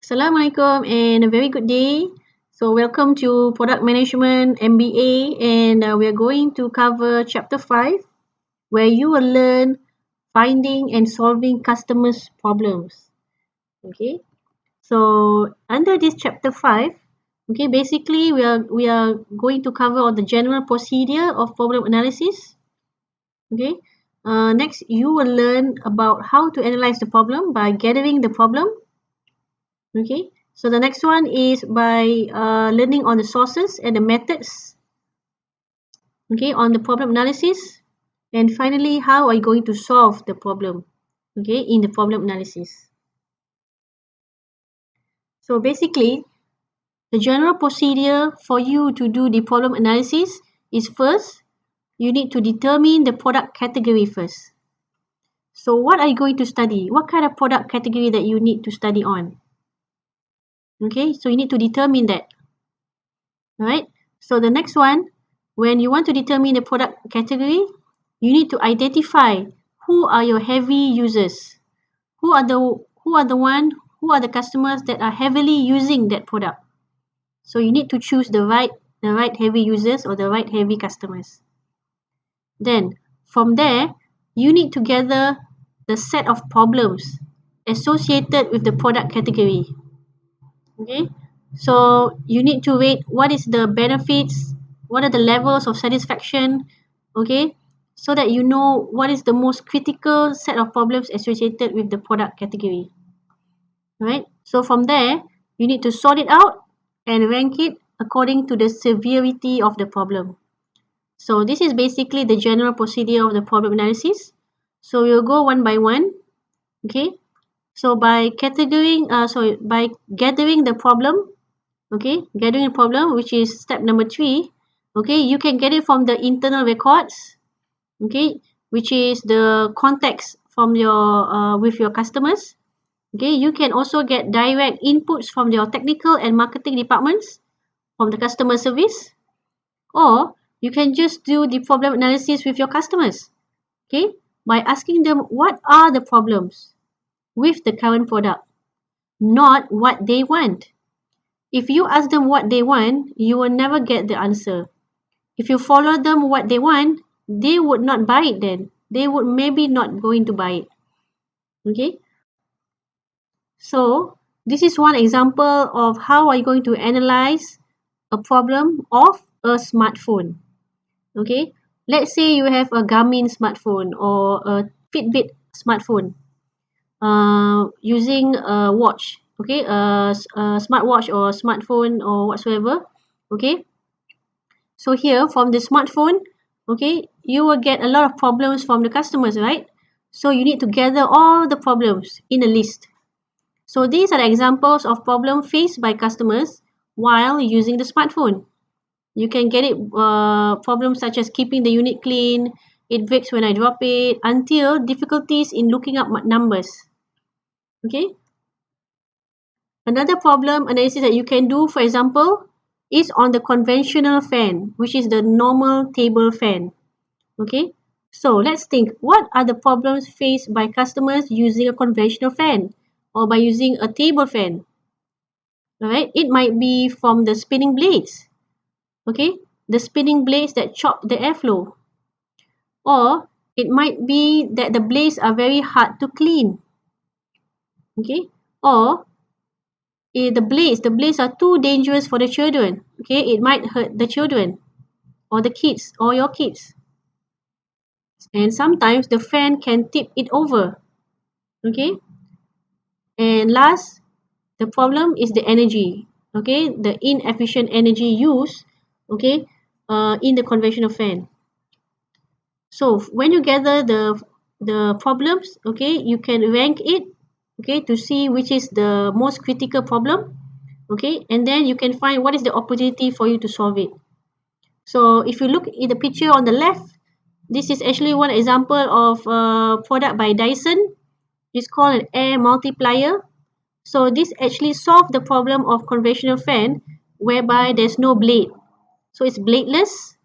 Assalamualaikum and a very good day. So welcome to Product Management MBA and we are going to cover chapter 5 where you will learn finding and solving customers' problems. Okay. So under this chapter 5, okay, basically we are going to cover all the general procedure of problem analysis. Okay. Next you will learn about how to analyze the problem by gathering the problem. Okay, so the next one is by learning on the sources and the methods, okay, on the problem analysis. And finally, how are you going to solve the problem, okay, in the problem analysis. So basically, the general procedure for you to do the problem analysis is first, you need to determine the product category first. So what are you going to study? What kind of product category that you need to study on? Okay, so you need to determine that. Alright, so the next one, when you want to determine the product category, you need to identify who are your heavy users. Who are the customers that are heavily using that product. So you need to choose the right heavy users or the right heavy customers. Then from there, you need to gather the set of problems associated with the product category. Okay, so you need to rate what is the benefits, what are the levels of satisfaction, okay, so that you know what is the most critical set of problems associated with the product category. Right, so from there you need to sort it out and rank it according to the severity of the problem. So this is basically the general procedure of the problem analysis. So we'll go one by one. Okay, so by gathering the problem, okay, gathering a problem, which is step number 3, okay, you can get it from the internal records, okay, which is the context from your with your customers. Okay, you can also get direct inputs from your technical and marketing departments from the customer service, or you can just do the problem analysis with your customers, okay, by asking them what are the problems with the current product, not what they want. If you ask them what they want, you will never get the answer. If you follow them what they want, they would not buy it then. They would maybe not going to buy it. Okay? So, this is one example of how are you going to analyze a problem of a smartphone. Okay? Let's say you have a Garmin smartphone or a Fitbit smartphone using a watch. Okay, a smartwatch or smartphone or whatsoever. Okay, so here from the smartphone, okay, you will get a lot of problems from the customers, right? So you need to gather all the problems in a list. So these are examples of problems faced by customers while using the smartphone. You can get it problems such as keeping the unit clean, it breaks when I drop it, until difficulties in looking up numbers. Okay. Another problem analysis that you can do, for example, is on the conventional fan, which is the normal table fan. Okay, so let's think, what are the problems faced by customers using a conventional fan or by using a table fan? Alright, it might be from the spinning blades. Okay, the spinning blades that chop the airflow. Or it might be that the blades are very hard to clean. Okay, or the blades are too dangerous for the children. Okay, it might hurt the children or the kids or your kids. And sometimes the fan can tip it over. Okay, and last, the problem is the energy. Okay, the inefficient energy used, okay, in the conventional fan. So when you gather the problems, okay, you can rank it, okay, to see which is the most critical problem, okay, and then you can find what is the opportunity for you to solve it. So if you look at the picture on the left, this is actually one example of a product by Dyson. It's called an air multiplier. So this actually solved the problem of conventional fan whereby there's no blade. So it's bladeless.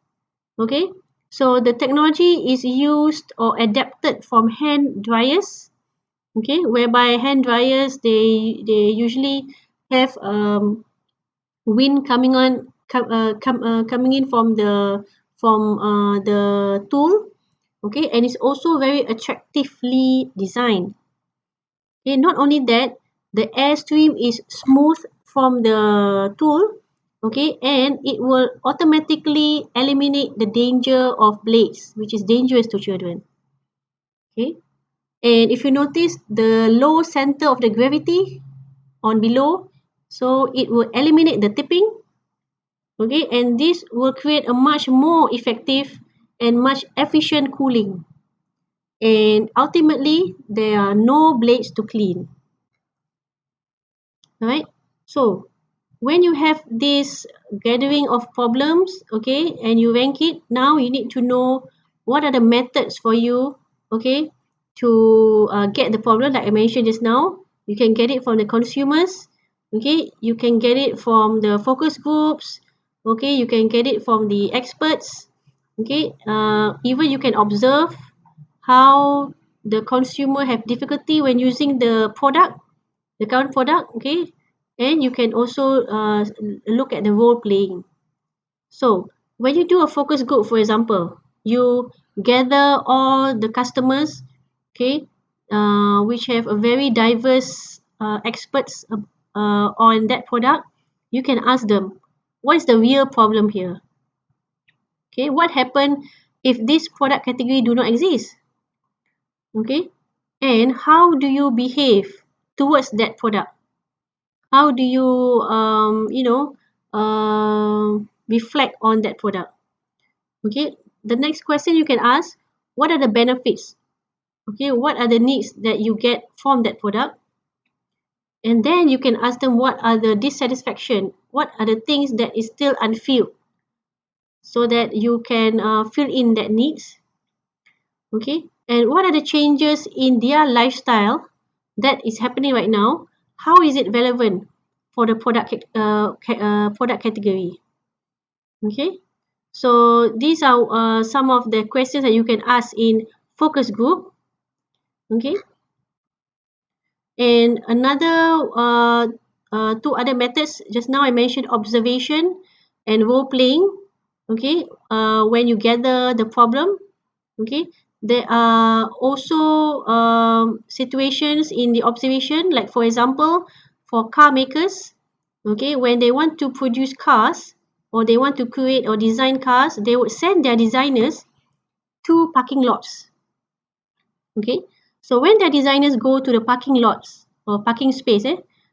Okay. So the technology is used or adapted from hand dryers. Okay, whereby hand dryers they usually have wind coming in from the tool. Okay, and it's also very attractively designed. Okay, not only that, the airstream is smooth from the tool. Okay, and it will automatically eliminate the danger of blades, which is dangerous to children. Okay, and if you notice the low center of the gravity on below, so it will eliminate the tipping. Okay, and this will create a much more effective and much efficient cooling. And ultimately, there are no blades to clean. Right? So when you have this gathering of problems, okay, and you rank it, now you need to know what are the methods for you, okay, to get the problem. Like I mentioned just now, you can get it from the consumers, okay, you can get it from the focus groups, okay, you can get it from the experts, okay, even you can observe how the consumer have difficulty when using the current product, okay, and you can also look at the role playing. So when you do a focus group, for example, you gather all the customers, okay, which have a very diverse experts on that product. You can ask them, what is the real problem here? Okay, what happened if this product category do not exist? Okay, and how do you behave towards that product? How do you reflect on that product? Okay, the next question you can ask, what are the benefits? Okay, what are the needs that you get from that product? And then you can ask them, what are the dissatisfaction, what are the things that is still unfilled, so that you can fill in that needs. Okay, and what are the changes in their lifestyle that is happening right now? How is it relevant for the product category? Okay, so these are some of the questions that you can ask in focus group. Okay, and another two other methods. Just now I mentioned observation and role playing. Okay, when you gather the problem. Okay, there are also situations in the observation, like for example, for car makers. Okay, when they want to produce cars, or they want to create or design cars, they would send their designers to parking lots. Okay, so when their designers go to the parking lots or parking space,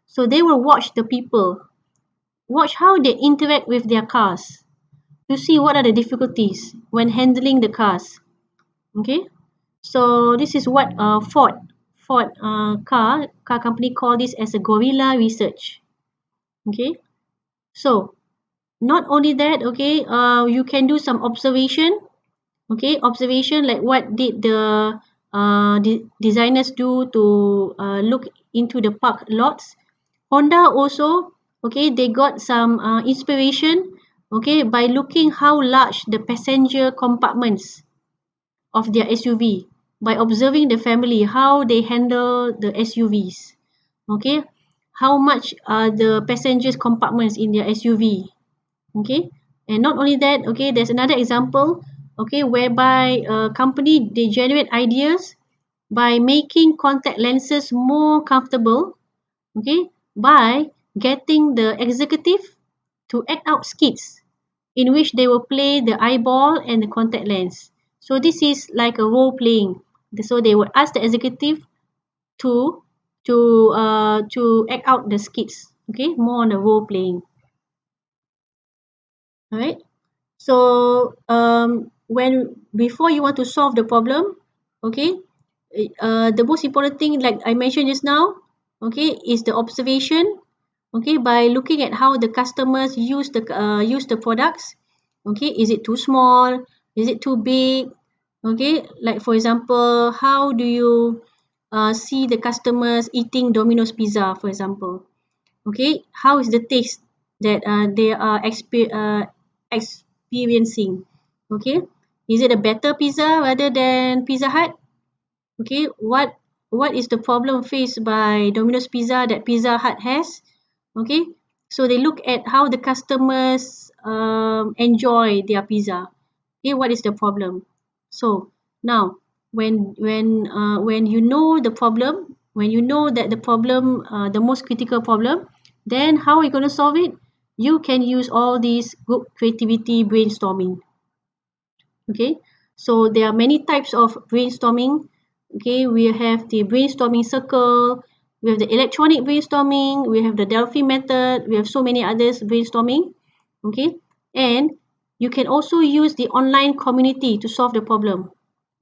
so they will watch the people, watch how they interact with their cars, to see what are the difficulties when handling the cars. Okay, so this is what Ford car company call this as a guerrilla research. Okay, so not only that, okay, you can do some observation. Okay, observation like what did the designers do to look into the park lots. Honda also, okay, they got some inspiration, okay, by looking how large the passenger compartments of their SUV, by observing the family, how they handle the SUVs. Okay, how much are the passengers compartments in their SUV? Okay, and not only that, okay, there's another example, okay, whereby a company, they generate ideas by making contact lenses more comfortable, okay, by getting the executive to act out skits in which they will play the eyeball and the contact lens. So this is like a role playing. So they would ask the executive to to act out the skits. Okay, more on the role playing. All right. So when before you want to solve the problem, okay, the most important thing, like I mentioned just now, okay, is the observation. Okay, by looking at how the customers use the products. Okay, is it too small? Is it too big? Okay, like for example, how do you see the customers eating Domino's pizza, for example? Okay, how is the taste that they are experiencing? Okay, is it a better pizza rather than Pizza Hut? Okay, what is the problem faced by Domino's Pizza that Pizza Hut has? Okay, so they look at how the customers enjoy their pizza. Okay, what is the problem? So now, when you know the problem, when you know that the problem, the most critical problem, then how are you going to solve it? You can use all these good creativity brainstorming. Okay, so there are many types of brainstorming. Okay, we have the brainstorming circle, we have the electronic brainstorming, we have the Delphi method, we have so many others brainstorming. Okay, and you can also use the online community to solve the problem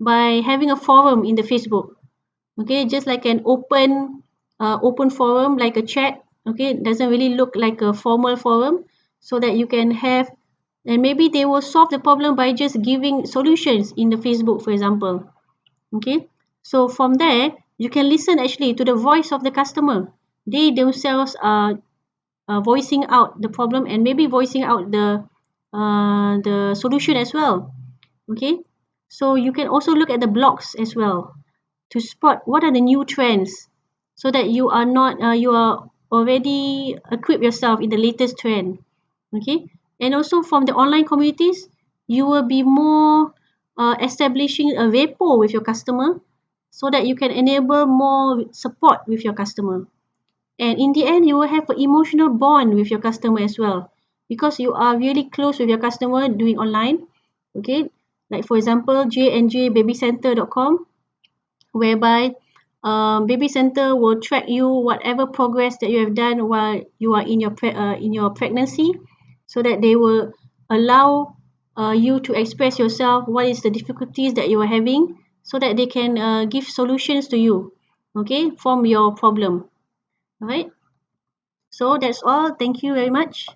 by having a forum in the Facebook. Okay, just like an open forum, like a chat. Okay, it doesn't really look like a formal forum, so that you can have, and maybe they will solve the problem by just giving solutions in the Facebook, for example. Okay, so from there you can listen actually to the voice of the customer. They themselves are voicing out the problem and maybe voicing out the solution as well. Okay, so you can also look at the blogs as well to spot what are the new trends, so that you are not you are already equip yourself in the latest trend. Okay, and also from the online communities, you will be more establishing a rapport with your customer, so that you can enable more support with your customer. And in the end, you will have an emotional bond with your customer as well, because you are really close with your customer doing online. Okay, like for example, jnjbabycenter.com, whereby baby center will track you whatever progress that you have done while you are in your pregnancy, so that they will allow you to express yourself, what is the difficulties that you are having, so that they can give solutions to you, okay, from your problem. All right, so that's all. Thank you very much.